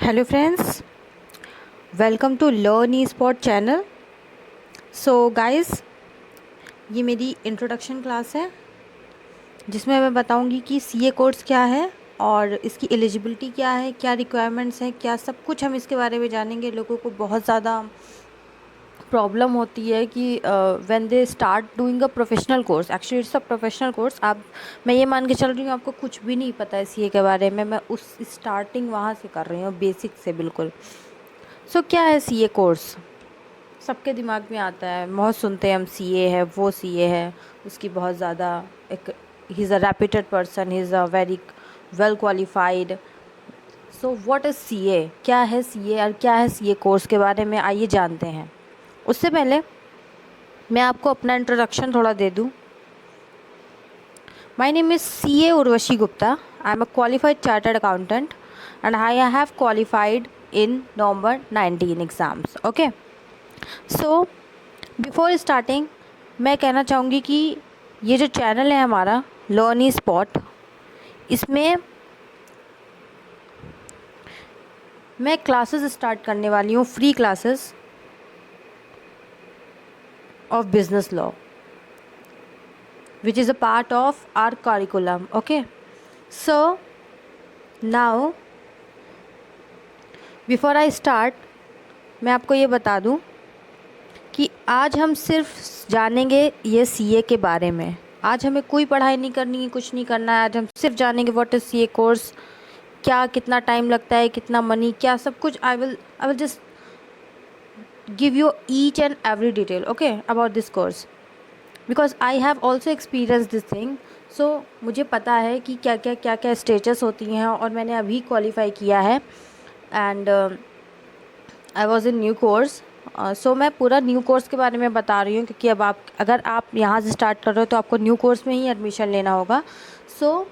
Hello friends, welcome to learn E spot channel. So guys, ये मेरी introduction class है जिसमें मैं बताऊंगी कि सीए कोर्स क्या है और इसकी एलिजिबिलिटी क्या है, क्या रिक्वायरमेंट्स हैं, क्या सब कुछ हम इसके बारे में जानेंगे। लोगों को बहुत ज़्यादा प्रॉब्लम होती है कि when they start doing a professional course, actually it's a professional course. मैं ये मान के चल रही हूँ आपको कुछ भी नहीं पता है सीए के बारे में। मैं उस स्टार्टिंग वहाँ से कर रही हूँ, बेसिक से बिल्कुल। क्या है सीए कोर्स? सबके दिमाग में आता है, बहुत सुनते हैं हम, सीए है, वो सीए है, उसकी बहुत ज़्यादा एक, he is a reputed person, he is a very well qualified. So what is CA? क्या है सीए और क्या है सीए कोर्स के बारे में आइए जानते हैं। उससे पहले मैं आपको अपना इंट्रोडक्शन थोड़ा दे दूँ। My name is CA Urvashi Gupta. I am a qualified chartered accountant and I have qualified in November 19 exams. Okay, so before starting मैं कहना चाहूँगी कि ये जो चैनल है हमारा लर्न ई स्पॉट, इसमें मैं क्लासेस स्टार्ट करने वाली हूँ, free classes of business law which is a part of our curriculum. Okay, so now before I start मैं आपको ये बता दूँ कि आज हम सिर्फ जानेंगे ये सीए के बारे में। आज हमें कोई पढ़ाई नहीं करनी है, कुछ नहीं करना है। आज हम सिर्फ जानेंगे व्हाट इज़ सीए कोर्स, क्या कितना टाइम लगता है, कितना मनी, क्या सब कुछ। I will just give you each and every detail, okay, about this course, because I have also experience this thing. So मुझे पता है कि क्या क्या स्टेजेस होती हैं और मैंने अभी क्वालिफाई किया है and I was in new course. So मैं पूरा न्यू कोर्स के बारे में बता रही हूँ क्योंकि अब अगर आप यहाँ से स्टार्ट कर रहे हो तो आपको न्यू कोर्स में ही एडमिशन लेना होगा। सो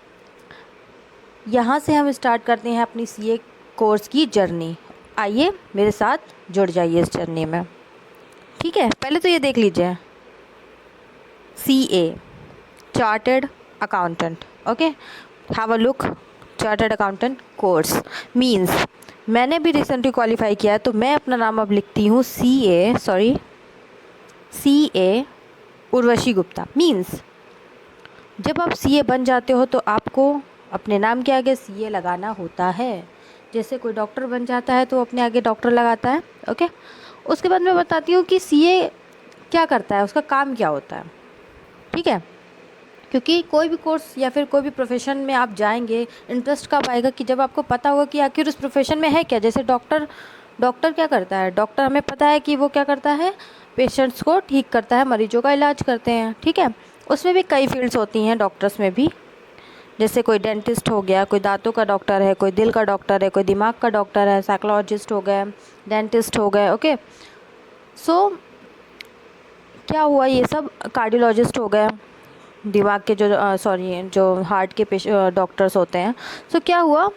यहाँ से हम स्टार्ट करते हैं अपनी सीए कोर्स की जर्नी। आइए मेरे साथ जुड़ जाइए इस जर्नी में। ठीक है, पहले तो ये देख लीजिए, CA chartered accountant. Okay, have a look. Chartered accountant course means, मैंने भी रिसेंटली क्वालिफाई किया है तो मैं अपना नाम अब लिखती हूँ सीए उर्वशी गुप्ता। मींस जब आप सीए बन जाते हो तो आपको अपने नाम के आगे सीए लगाना होता है। जैसे कोई डॉक्टर बन जाता है तो अपने आगे डॉक्टर लगाता है। ओके, उसके बाद मैं बताती हूँ कि सीए क्या करता है, उसका काम क्या होता है। ठीक है, क्योंकि कोई भी कोर्स या फिर कोई भी प्रोफेशन में आप जाएंगे, इंटरेस्ट कब आएगा कि जब आपको पता होगा कि आखिर उस प्रोफेशन में है क्या। जैसे डॉक्टर क्या करता है? डॉक्टर हमें पता है कि वो क्या करता है, पेशेंट्स को ठीक करता है, मरीजों का इलाज करते हैं। ठीक है, उसमें भी कई फील्ड्स होती हैं डॉक्टर्स में भी। जैसे कोई डेंटिस्ट हो गया, कोई दांतों का डॉक्टर है, कोई दिल का डॉक्टर है, कोई दिमाग का डॉक्टर है, साइकोलॉजिस्ट हो गए, डेंटिस्ट हो गए। ओके, सो क्या हुआ, ये सब कार्डियोलॉजिस्ट हो गए, दिमाग के जो हार्ट के डॉक्टर्स होते हैं। सो क्या हुआ,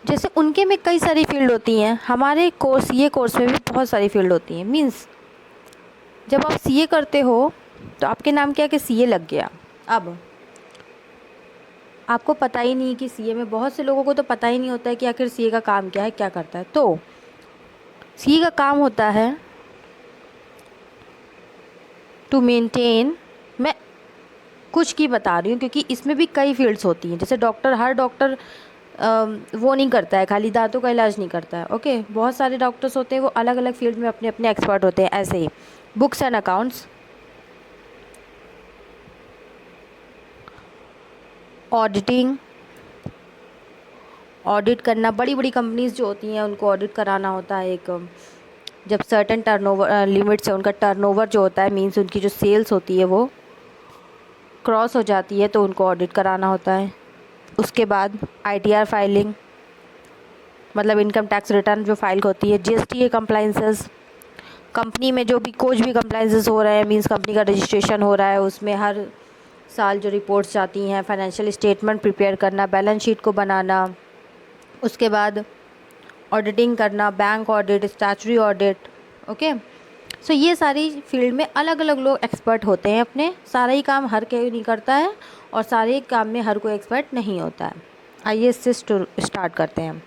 जैसे उनके में कई सारी फील्ड होती हैं, हमारे ये कोर्स में भी बहुत सारी फील्ड होती हैं। मींस जब आप सीए करते हो तो आपके नाम क्या कि सीए लग गया। अब आपको पता ही नहीं कि सीए में, बहुत से लोगों को तो पता ही नहीं होता है कि आखिर सीए का काम क्या है, क्या करता है। तो सीए का काम होता है टू मेंटेन, मैं कुछ की बता रही हूँ क्योंकि इसमें भी कई फील्ड्स होती हैं। जैसे हर डॉक्टर वो नहीं करता है, खाली दांतों का इलाज नहीं करता है। ओके, बहुत सारे डॉक्टर्स होते हैं, वो अलग अलग फील्ड में अपने अपने एक्सपर्ट होते हैं। ऐसे ही books and accounts, auditing, audit करना, बड़ी बड़ी कंपनीज जो होती हैं उनको ऑडिट कराना होता है। एक जब सर्टेन टर्नओवर लिमिट से उनका टर्नओवर जो होता है, मींस उनकी जो सेल्स होती है वो क्रॉस हो जाती है तो उनको ऑडिट कराना होता है। उसके बाद आईटीआर फाइलिंग, मतलब इनकम टैक्स रिटर्न जो फाइल होती है, जीएसटी के कंप्लाइंसेस, कंपनी में जो भी कुछ भी कंप्लाइंसेस हो रहे हैं, मींस कंपनी का रजिस्ट्रेशन हो रहा है, उसमें हर साल जो रिपोर्ट्स जाती हैं, फाइनेंशियल स्टेटमेंट प्रिपेयर करना, बैलेंस शीट को बनाना। उसके बाद ऑडिटिंग करना, bank audit, statutory audit. Okay, so ये सारी फील्ड में अलग अलग लोग एक्सपर्ट होते हैं अपने। सारा ही काम हर कोई नहीं करता है और सारे काम में हर कोई एक्सपर्ट नहीं होता है। आइए इससे स्टार्ट करते हैं।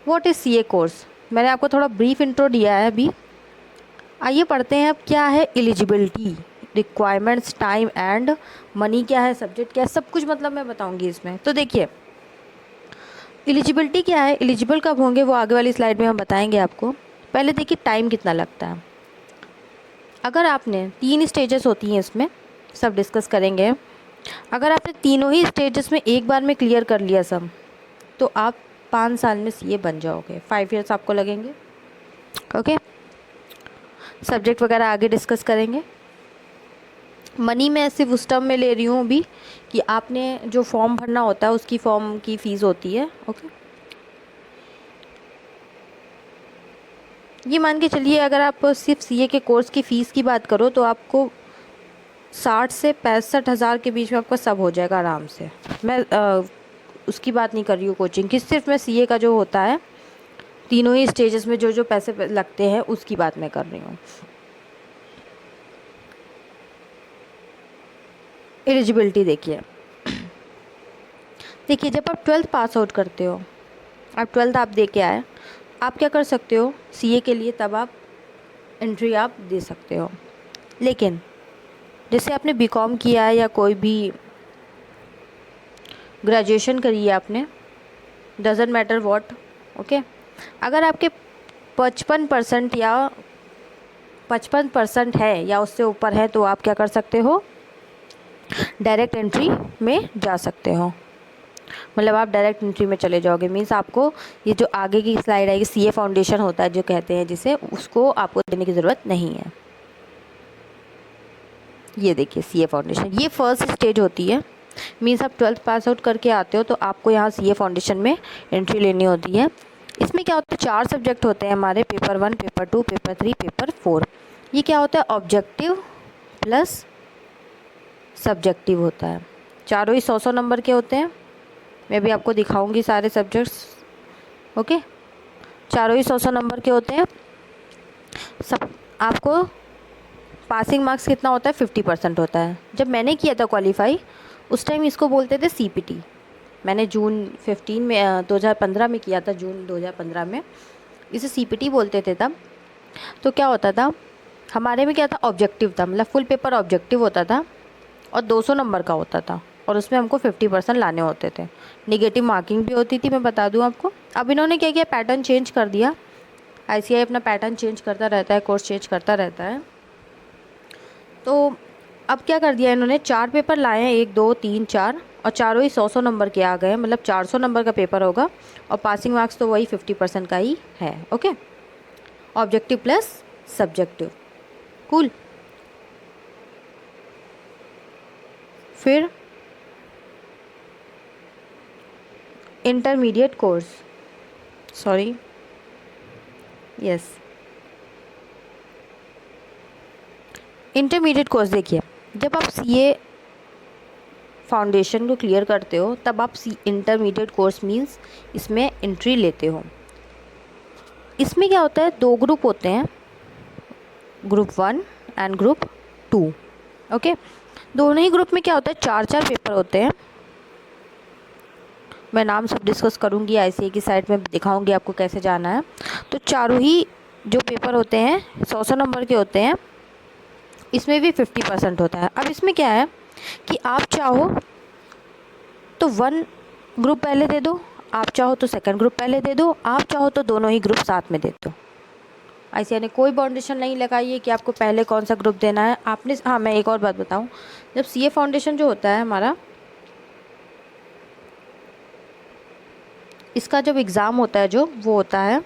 What is CA course? मैंने आपको थोड़ा ब्रीफ इंट्रो दिया है अभी। आइए पढ़ते हैं अब क्या है eligibility, requirements, time and money क्या है, सब्जेक्ट क्या है, सब कुछ मतलब मैं बताऊंगी इसमें। तो देखिए एलिजिबिलिटी क्या है, एलिजिबल कब होंगे वो आगे वाली स्लाइड में हम बताएंगे आपको। पहले देखिए टाइम कितना लगता है। अगर आपने 3 स्टेजेस होती हैं इसमें, सब डिस्कस करेंगे। अगर आपने तीनों ही स्टेजेस में एक बार में क्लियर कर लिया सब, तो आप 5 साल में सीए बन जाओगे। 5 ईयर्स आपको लगेंगे। ओके, सब्जेक्ट वगैरह आगे डिस्कस करेंगे। मनी मैं सिर्फ उस टर्म में ले रही हूँ अभी कि आपने जो फॉर्म भरना होता है उसकी फॉर्म की फ़ीस होती है। ओके, ये मान के चलिए अगर आप सिर्फ सीए के कोर्स की फ़ीस की बात करो तो आपको 60 से 65 हज़ार के बीच में आपका सब हो जाएगा आराम से। मैं उसकी बात नहीं कर रही हूँ कोचिंग की, सिर्फ मैं सीए का जो होता है तीनों ही स्टेजेस में जो जो पैसे लगते हैं उसकी बात मैं कर रही हूँ। एलिजिबिलिटी देखिए, जब आप 12th पास आउट करते हो, आप 12th आप दे के आए, आप क्या कर सकते हो सीए के लिए, तब आप एंट्री आप दे सकते हो। लेकिन जैसे आपने बीकॉम किया है या कोई भी ग्रेजुएशन करी है आपने, डजेंट मैटर व्हाट, ओके, अगर आपके 55% या 55% है या उससे ऊपर है तो आप क्या कर सकते हो, डायरेक्ट एंट्री में जा सकते हो। मतलब आप डायरेक्ट एंट्री में चले जाओगे। मीन्स आपको ये जो आगे की स्लाइड आएगी सीए फाउंडेशन होता है जो कहते हैं जिसे, उसको आपको देने की ज़रूरत नहीं है। ये देखिए सीए फाउंडेशन, ये फर्स्ट स्टेज होती है। मीन्स आप 12th पास आउट करके आते हो तो आपको यहाँ सीए फाउंडेशन में एंट्री लेनी होती है। इसमें क्या होता है, 4 सब्जेक्ट होते हैं हमारे, पेपर 1, पेपर 2, पेपर 3, पेपर 4। ये क्या होता है, ऑब्जेक्टिव प्लस सब्जेक्टिव होता है। चारों ही 100-100 नंबर के होते हैं। मैं भी आपको दिखाऊंगी सारे सब्जेक्ट्स। ओके, चारों ही 100-100 नंबर के होते हैं। सब आपको पासिंग मार्क्स कितना होता है, 50% होता है। जब मैंने किया था क्वालिफाई उस टाइम इसको बोलते थे सीपीटी। मैंने जून 15 में 2015 में किया था, जून 2015 में इसे सीपीटी बोलते थे तब। तो क्या होता था हमारे में, क्या था, ऑब्जेक्टिव था, मतलब फुल पेपर ऑब्जेक्टिव होता था और 200 नंबर का होता था और उसमें हमको 50% लाने होते थे। निगेटिव मार्किंग भी होती थी, मैं बता दूं आपको। अब इन्होंने क्या किया, पैटर्न चेंज कर दिया। आईसीएआई अपना पैटर्न चेंज करता रहता है, कोर्स चेंज करता रहता है। तो अब क्या कर दिया इन्होंने, 4 पेपर लाए हैं, 1, 2, 3, 4, और चारों ही 100-100 नंबर के आ गए। मतलब 400 नंबर का पेपर होगा और पासिंग मार्क्स तो वही 50% का ही है। Okay, objective plus subjective, cool. फिर intermediate course, sorry, yes, intermediate course. देखिए जब आप सीए फाउंडेशन को क्लियर करते हो तब आप इंटरमीडिएट कोर्स मींस इसमें एंट्री लेते हो। इसमें क्या होता है, 2 ग्रुप होते हैं, ग्रुप 1 एंड ग्रुप 2। ओके, दोनों ही ग्रुप में क्या होता है, 4-4 पेपर होते हैं। मैं नाम सब डिस्कस करूँगी, आईसीए की साइड में दिखाऊंगी आपको कैसे जाना है। तो चारों ही जो पेपर होते हैं 100-100 नंबर के होते हैं। इसमें भी 50% होता है। अब इसमें क्या है कि आप चाहो तो 1 ग्रुप पहले दे दो, आप चाहो तो 2nd ग्रुप पहले दे दो, आप चाहो तो दोनों ही ग्रुप साथ में दे दो। आईसीएआई ने कोई बाउंडेशन नहीं लगाई है कि आपको पहले कौन सा ग्रुप देना है। आपने, हाँ मैं एक और बात बताऊँ, जब सीए फाउंडेशन जो होता है हमारा, इसका जब एग्ज़ाम होता है जो, वो होता है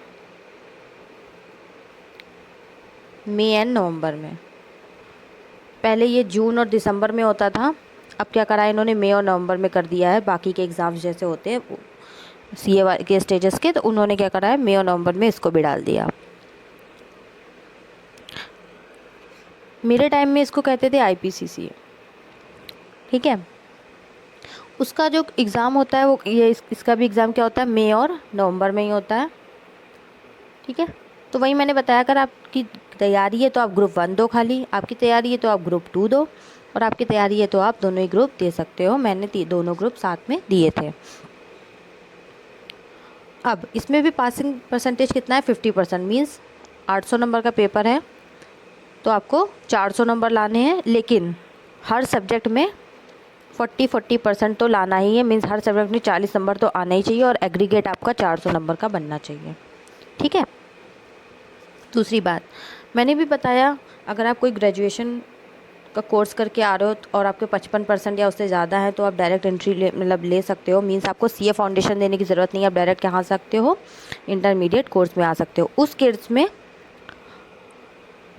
मई एंड नवंबर में। पहले ये जून और दिसंबर में होता था, अब क्या करा है इन्होंने, मई और नवंबर में कर दिया है। बाकी के एग्ज़ाम्स जैसे होते हैं सीए के स्टेजेस के, तो उन्होंने क्या करा है, मई और नवंबर में इसको भी डाल दिया। मेरे टाइम में इसको कहते थे आईपीसीसी, ठीक है। उसका जो एग्ज़ाम होता है वो ये इसका भी एग्ज़ाम क्या होता है, मई और नवंबर में ही होता है, ठीक है। तो वही मैंने बताया, अगर आपकी तैयारी है तो आप ग्रुप 1 दो खाली, आपकी तैयारी है तो आप ग्रुप 2 दो, और आपकी तैयारी है तो आप दोनों ही ग्रुप दे सकते हो। मैंने दोनों ग्रुप साथ में दिए थे। अब इसमें भी पासिंग परसेंटेज कितना है, 50%। मीन्स 800 नंबर का पेपर है तो आपको 400 नंबर लाने हैं, लेकिन हर सब्जेक्ट में 40% तो लाना ही है। मीन्स हर सब्जेक्ट में 40 नंबर तो आना ही चाहिए और एग्रीगेट आपका 400 नंबर का बनना चाहिए। ठीक है। दूसरी बात मैंने भी बताया, अगर आप कोई ग्रेजुएशन का कोर्स करके आ रहे हो और आपके 55% या उससे ज़्यादा है तो आप डायरेक्ट एंट्री ले सकते हो। मीन्स आपको सीए फाउंडेशन देने की ज़रूरत नहीं है, आप डायरेक्ट यहाँ आ सकते हो, इंटरमीडिएट कोर्स में आ सकते हो। उस केस में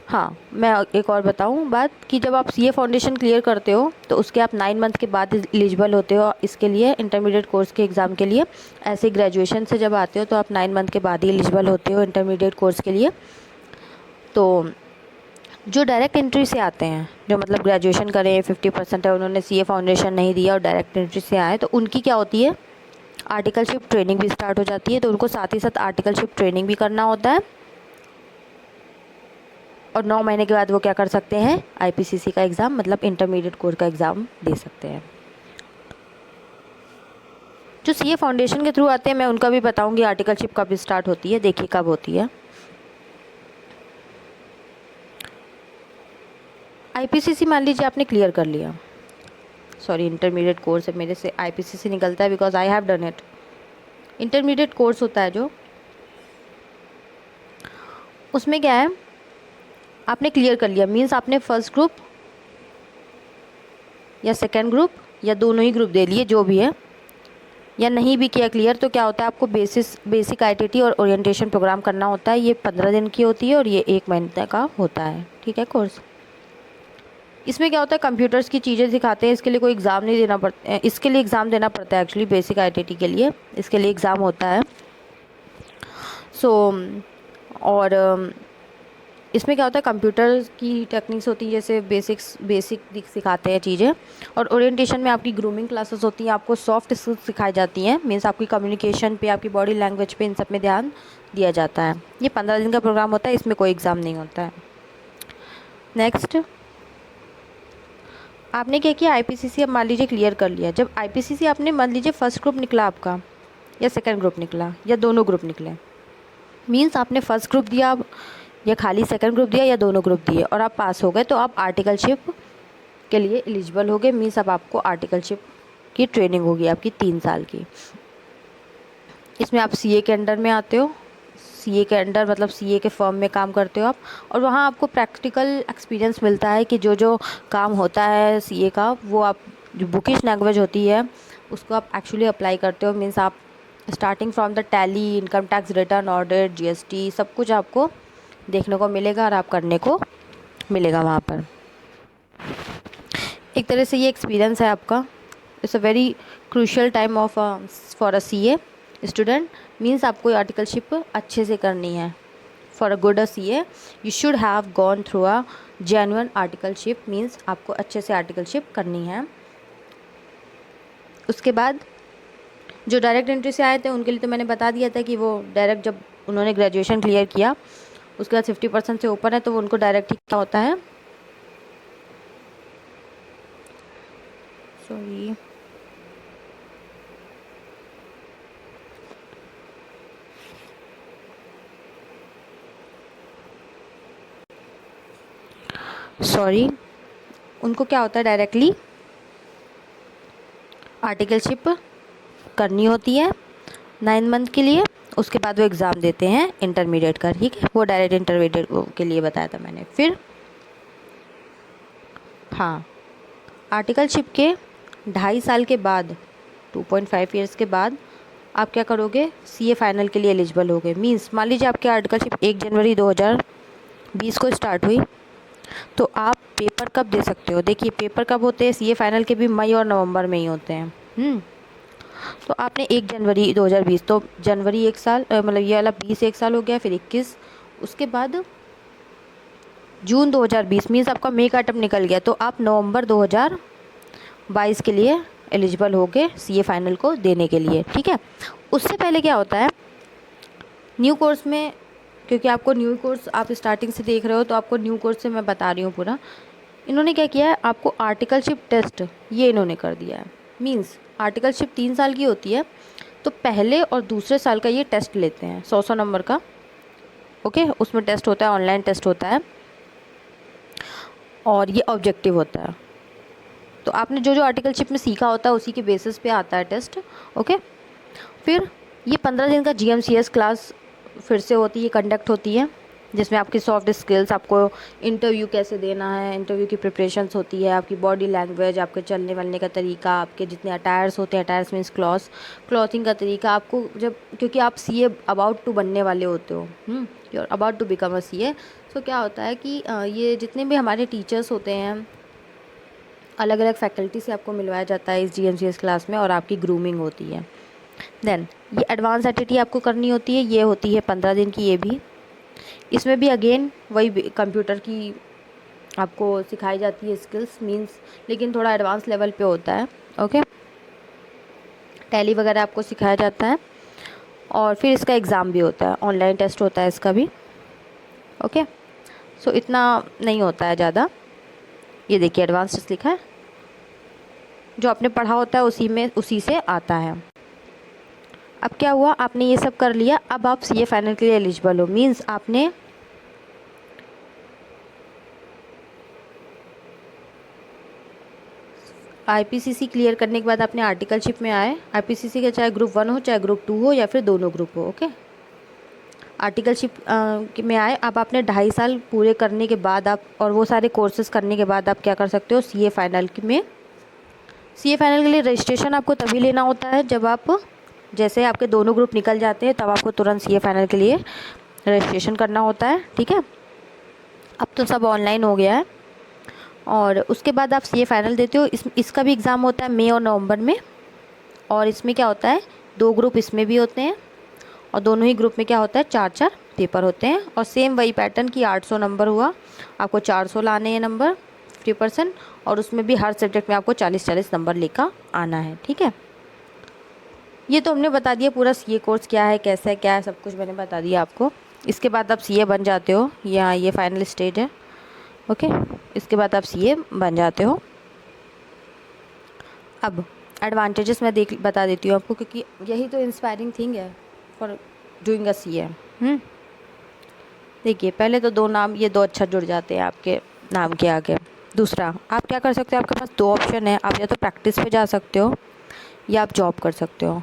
हाँ, मैं एक और बताऊँ बात कि जब आप सीए फाउंडेशन क्लियर करते हो तो उसके आप 9 मंथ के बाद एलिजिबल होते हो इसके लिए, इंटरमीडिएट कोर्स के एग्ज़ाम के लिए। ऐसे ग्रेजुएशन से जब आते हो तो आप 9 मंथ के बाद ही एलिजिबल होते हो इंटरमीडिएट कोर्स के लिए। तो जो डायरेक्ट एंट्री से आते हैं, जो मतलब ग्रेजुएशन करें 50% है, उन्होंने सीए फाउंडेशन नहीं दिया और डायरेक्ट एंट्री से आए, तो उनकी क्या होती है, आर्टिकलशिप ट्रेनिंग भी स्टार्ट हो जाती है। तो उनको साथ ही साथ आर्टिकलशिप ट्रेनिंग भी करना होता है और 9 महीने के बाद वो क्या कर सकते हैं, आईपीसीसी का एग्ज़ाम मतलब इंटरमीडिएट कोर्स का एग्ज़ाम दे सकते हैं। जो सीए फाउंडेशन के थ्रू आते हैं मैं उनका भी बताऊंगी आर्टिकलशिप कब स्टार्ट होती है, देखिए कब होती है। आईपीसीसी मान लीजिए आपने क्लियर कर लिया, सॉरी इंटरमीडिएट कोर्स है, मेरे से आईपीसीसी निकलता है because I have done it. Intermediate course होता है जो, उसमें क्या है, आपने क्लियर कर लिया, मीन्स आपने फर्स्ट ग्रुप या सेकेंड ग्रुप या दोनों ही ग्रुप दे लिए जो भी है, या नहीं भी किया क्लियर, तो क्या होता है आपको बेसिक आईटीटी और ओरिएंटेशन प्रोग्राम करना होता है। ये 15 दिन की होती है और ये 1 महीने का होता है। ठीक है कोर्स। इसमें क्या होता है, कंप्यूटर्स की चीज़ें सिखाते हैं, इसके लिए कोई एग्ज़ाम नहीं देना पड़ता है, इसके लिए एग्ज़ाम देना पड़ता है एक्चुअली, बेसिक आईटीटी के लिए इसके लिए एग्ज़ाम होता है। और इसमें क्या होता है, कंप्यूटर की टेक्निक्स होती है, जैसे बेसिक सिखाते हैं चीज़ें। और ओरिएंटेशन में आपकी ग्रूमिंग क्लासेस होती हैं, आपको सॉफ्ट स्किल्स सिखाई जाती हैं, मीन्स आपकी कम्युनिकेशन पे, आपकी बॉडी लैंग्वेज पे, इन सब में ध्यान दिया जाता है। ये 15 दिन का प्रोग्राम होता है, इसमें कोई एग्ज़ाम नहीं होता है। नेक्स्ट, आपने क्या किया, आईपीसीसी अब मान लीजिए क्लियर कर लिया। जब आईपीसीसी आपने मान लीजिए फर्स्ट ग्रुप निकला आपका या सेकेंड ग्रुप निकला या दोनों ग्रुप निकले, मीन्स आपने फर्स्ट ग्रुप दिया या खाली सेकंड ग्रुप दिया या दोनों ग्रुप दिए और आप पास हो गए, तो आप आर्टिकलशिप के लिए एलिजिबल हो गए। मीन्स अब आपको आर्टिकलशिप की ट्रेनिंग होगी आपकी 3 साल की। इसमें आप सीए के अंडर में आते हो, सीए के अंडर मतलब सीए के फर्म में काम करते हो आप, और वहाँ आपको प्रैक्टिकल एक्सपीरियंस मिलता है कि जो जो काम होता है सीए का, वो आप जो बुकिश लैंग्वेज होती है उसको आप एक्चुअली अप्लाई करते हो। मीन्स आप starting from the tally, income tax return, audit, GST, सब कुछ आपको देखने को मिलेगा और आप करने को मिलेगा वहाँ पर। एक तरह से ये एक्सपीरियंस है आपका। It's a very crucial time of for a CA student. Means आपको आर्टिकलशिप अच्छे से करनी है। For a good CA you should have gone through a genuine articleship. Means आपको अच्छे से आर्टिकलशिप करनी है। उसके बाद जो डायरेक्ट एंट्री से आए थे उनके लिए तो मैंने बता दिया था कि वो डायरेक्ट जब उन्होंने ग्रेजुएशन क्लियर किया उसके बाद 50% से ऊपर है तो उनको डायरेक्ट ही क्या होता है, सॉरी उनको क्या होता है, डायरेक्टली आर्टिकलशिप करनी होती है 9 मंथ के लिए। उसके बाद वो एग्ज़ाम देते हैं इंटरमीडिएट का। ठीक है, वो डायरेक्ट इंटरमीडिएट के लिए बताया था मैंने। फिर हाँ, आर्टिकलशिप के 2.5 साल के बाद, 2.5 ईयर्स के बाद आप क्या करोगे, सीए फाइनल के लिए एलिजिबल होगे। मीन्स मान लीजिए आपकी आर्टिकलशिप 1 जनवरी 2020 को स्टार्ट हुई, तो आप पेपर कब दे सकते हो। देखिए पेपर कब होते हैं, सीए फाइनल के भी मई और नवंबर में ही होते हैं। तो आपने 1 जनवरी 2020, तो जनवरी 1 साल, मतलब ये वाला 20 1 साल हो गया, फिर 21, उसके बाद जून 2020, मीन्स आपका मई का टर्म निकल गया, तो आप नवंबर 2022 के लिए एलिजिबल हो गए सीए फाइनल को देने के लिए। ठीक है, उससे पहले क्या होता है, न्यू कोर्स में, क्योंकि आपको न्यू कोर्स आप स्टार्टिंग से देख रहे हो तो आपको न्यू कोर्स से मैं बता रही हूँ पूरा। इन्होंने क्या किया है, आपको आर्टिकलशिप टेस्ट ये इन्होंने कर दिया है। मीन्स आर्टिकलशिप 3 साल की होती है, तो पहले और दूसरे साल का ये टेस्ट लेते हैं 100 नंबर का। ओके, उसमें टेस्ट होता है, ऑनलाइन टेस्ट होता है और ये ऑब्जेक्टिव होता है। तो आपने जो जो आर्टिकलशिप में सीखा होता है उसी के बेसिस पे आता है टेस्ट। ओके, फिर ये 15 दिन का GMCS क्लास फिर से होती है, कंडक्ट होती है, जिसमें आपकी सॉफ्ट स्किल्स, आपको इंटरव्यू कैसे देना है, इंटरव्यू की प्रिपरेशंस होती है, आपकी बॉडी लैंग्वेज, आपके चलने वलने का तरीका, आपके जितने अटायर्स होते हैं, अटायर्स मीन्स क्लॉथिंग का तरीका, आपको जब, क्योंकि आप CA अबाउट टू बनने वाले होते हो, you are about to become a CA। So क्या होता है कि ये जितने भी हमारे टीचर्स होते हैं, अलग अलग फैकल्टी से आपको मिलवाया जाता है इस GMCS क्लास में, और आपकी ग्रूमिंग होती है। देन ये एडवांस एटिटी आपको करनी होती है, ये होती है 15 दिन की। ये भी, इसमें भी अगेन वही कंप्यूटर की आपको सिखाई जाती है स्किल्स मींस, लेकिन थोड़ा एडवांस लेवल पे होता है। ओके, टैली वगैरह आपको सिखाया जाता है, और फिर इसका एग्ज़ाम भी होता है, ऑनलाइन टेस्ट होता है इसका भी। ओके, सो इतना नहीं होता है ज़्यादा। ये देखिए एडवांस टेस्ट लिखा है, जो आपने पढ़ा होता है उसी से आता है। अब क्या हुआ, आपने ये सब कर लिया, अब आप CA फाइनल के लिए एलिजिबल हो, मींस आपने IPCC क्लियर करने के बाद आपने आर्टिकलशिप में आए। IPCC का चाहे ग्रुप 1 हो, चाहे ग्रुप 2 हो, या फिर दोनों ग्रुप हो। ओके, आर्टिकलशिप में आए, अब आपने 2.5 साल पूरे करने के बाद आप, और वो सारे कोर्सेज करने के बाद आप क्या कर सकते हो, CA फाइनल में। CA फाइनल के लिए रजिस्ट्रेशन आपको तभी लेना होता है जब आप, जैसे आपके दोनों ग्रुप निकल जाते हैं, तब आपको तुरंत CA फाइनल के लिए रजिस्ट्रेशन करना होता है। ठीक है, अब तो सब ऑनलाइन हो गया है, और उसके बाद आप CA फाइनल देते हो। इसका भी एग्ज़ाम होता है मई और नवंबर में, और इसमें क्या होता है, 2 ग्रुप इसमें भी होते हैं, और दोनों ही ग्रुप में क्या होता है, 4-4 पेपर होते हैं, और सेम वही पैटर्न की 800 नंबर हुआ, आपको 400 लाने हैं नंबर, 50%, और उसमें भी हर सब्जेक्ट में आपको 40-40 नंबर लेकर आना है। ठीक है, ये तो हमने बता दिया पूरा CA कोर्स क्या है, कैसा है, क्या है, सब कुछ मैंने बता दिया आपको। इसके बाद आप CA बन जाते हो, या ये फाइनल स्टेज है। ओके, इसके बाद आप CA बन जाते हो। अब एडवांटेजेस मैं बता देती हूँ आपको, क्योंकि यही तो इंस्पायरिंग थिंग है फॉर डूइंग अ CA। देखिए, पहले तो 2 नाम, ये 2 अक्षर जुड़ जाते हैं आपके नाम के आगे। दूसरा, आप क्या कर सकते हो, आपके पास 2 ऑप्शन है, आप या तो प्रैक्टिस पे जा सकते हो, या आप जॉब कर सकते हो।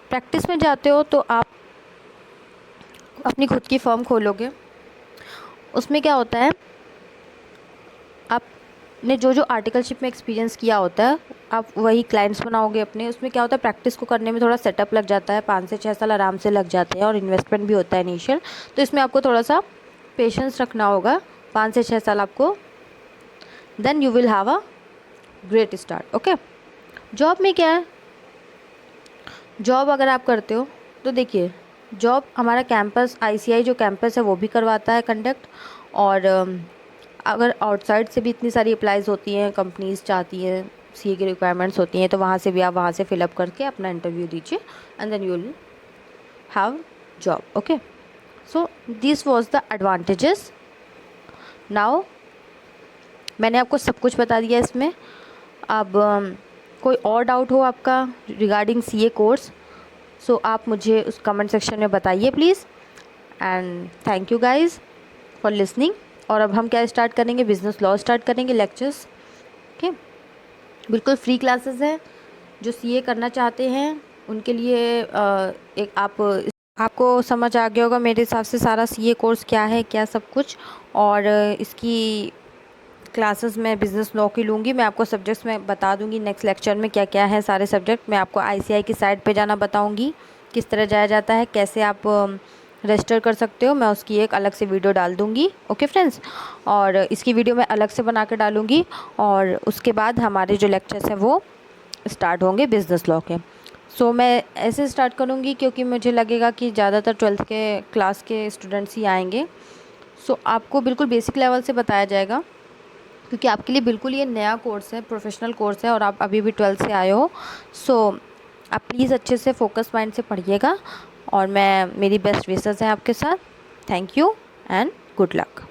प्रैक्टिस में जाते हो तो आप अपनी खुद की फर्म खोलोगे। उसमें क्या होता है, आपने जो जो आर्टिकलशिप में एक्सपीरियंस किया होता है, आप वही क्लाइंट्स बनाओगे अपने। उसमें क्या होता है, प्रैक्टिस को करने में थोड़ा सेटअप लग जाता है, 5 से 6 साल आराम से लग जाते हैं, और इन्वेस्टमेंट भी होता है इनिशियल। तो इसमें आपको थोड़ा सा पेशेंस रखना होगा, 5 से 6 साल आपको, then you will have a great start. Okay, job में क्या है, जॉब अगर आप करते हो तो देखिए, जॉब हमारा कैंपस, ICI जो कैंपस है वो भी करवाता है कंडक्ट, और अगर आउटसाइड से भी इतनी सारी अप्लाईज होती हैं, कंपनीज चाहती हैं, CA की रिक्वायरमेंट्स होती हैं, तो वहाँ से भी आप वहाँ से फिलअप करके अपना इंटरव्यू दीजिए, and then you will have job. Okay, so this was the advantages. Now मैंने आपको सब कुछ बता दिया इसमें। अब कोई और डाउट हो आपका रिगार्डिंग CA कोर्स, सो आप मुझे उस कमेंट सेक्शन में बताइए please. And thank you guys for listening. और अब हम क्या स्टार्ट करेंगे, बिजनेस लॉ स्टार्ट करेंगे, लेक्चर्स। ओके, बिल्कुल फ्री क्लासेस हैं। जो CA करना चाहते हैं उनके लिए एक आपको समझ आ गया होगा मेरे हिसाब से सारा CA कोर्स क्या है, क्या सब कुछ। और इसकी क्लासेस मैं बिज़नेस लॉ की लूँगी, मैं आपको सब्जेक्ट्स में बता दूँगी नेक्स्ट लेक्चर में क्या क्या है सारे सब्जेक्ट। मैं आपको ICI की साइट पे जाना बताऊँगी, किस तरह जाया जाता है, कैसे आप रजिस्टर कर सकते हो, मैं उसकी एक अलग से वीडियो डाल दूँगी। ओके फ्रेंड्स, और इसकी वीडियो मैं अलग से बना के डालूँगी, और उसके बाद हमारे जो लेक्चर्स हैं वो स्टार्ट होंगे बिज़नेस लॉ के। सो मैं ऐसे स्टार्ट करूँगी क्योंकि मुझे लगेगा कि ज़्यादातर 12th के क्लास के स्टूडेंट्स ही आएंगे। सो आपको बिल्कुल बेसिक लेवल से बताया जाएगा, क्योंकि आपके लिए बिल्कुल ये नया कोर्स है, प्रोफेशनल कोर्स है, और आप अभी भी 12th से आए हो। सो आप प्लीज़ अच्छे से फोकस माइंड से पढ़िएगा, और मेरी बेस्ट विशेस हैं आपके साथ। Thank you and good luck.